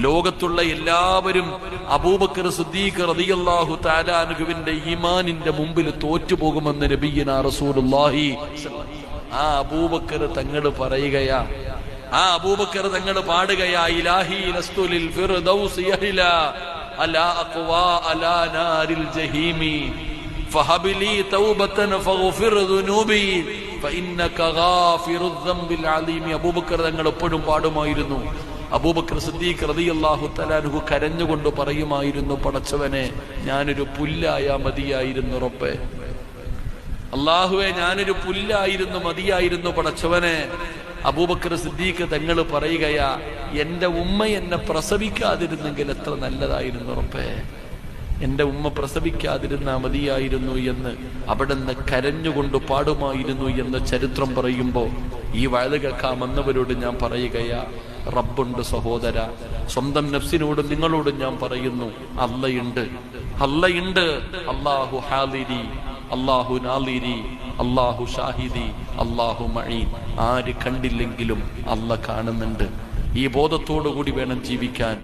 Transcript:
ലോകത്തുള്ള എല്ലാവരും അബൂബക്കർ സിദ്ദീഖ് റളിയല്ലാഹു തആല അൻഹുവിന്റെ ഈമാനിന്റെ മുമ്പിൽ തോറ്റുപോകുമെന്ന് നബിയുനാ റസൂലുള്ളാഹി. ആ അബൂബക്കർ തങ്ങൾ പറയുകയാ, ആ അബൂബക്കർ തങ്ങൾ പാടുകയാ, ഇലാഹി ലസ്തു ലിൽ ഫിർദൗസ് യഹ്ലാ അലാ അഖ്വാ അലാ നാരിൽ ജഹീമി ഫഹബിലി തൗബതൻ ഫഗ്ഫിർ ദുനൂബി ഫഇന്നക ഗാഫിറുദ് ദംബിൽ അലീം. അബൂബക്കർ തങ്ങൾ എപ്പോഴും പാടുമായിരുന്നു. അബൂബക്കർ സിദ്ദീഖ് റളിയല്ലാഹു തആല അൻഹു കരഞ്ഞുകൊണ്ട് പറയുമായിരുന്നു, പടച്ചവനെ ഞാനൊരു പുല്ലായാ മതിയായിരുന്നു റബ്ബേ, അല്ലാഹുവേ ഞാനൊരു പുല്ലായിരുന്നു മതിയായിരുന്നു പടച്ചവനെ. അബൂബക്കർ സിദ്ദീഖ് തങ്ങൾ പറയുകയാ, എന്റെ ഉമ്മ എന്നെ പ്രസവിക്കാതിരുന്നെങ്കിൽ എത്ര നല്ലതായിരുന്നു റബ്ബേ, എന്റെ ഉമ്മ പ്രസവിക്കാതിരുന്നാ മതിയായിരുന്നു എന്ന് അവിടുന്ന് കരഞ്ഞുകൊണ്ട് പാടുമായിരുന്നു എന്ന് ചരിത്രം പറയുമ്പോ ഈ വയത് കേൾക്കാൻ വന്നവരോട് ഞാൻ പറയുകയാ, റബ്ബുണ്ട് സഹോദര, സ്വന്തം നഫ്സിനോട് നിങ്ങളോട് ഞാൻ പറയുന്നു, അള്ളയുണ്ട്, അള്ളയുണ്ട്. അല്ലാഹു ഹാദിരി, അല്ലാഹു നാദിരി, അല്ലാഹു ഷാഹിദി, അല്ലാഹു മഈൻ. ആര് കണ്ടില്ലെങ്കിലും അള്ള കാണുന്നുണ്ട്. ഈ ബോധത്തോടു കൂടി വേണം ജീവിക്കാൻ.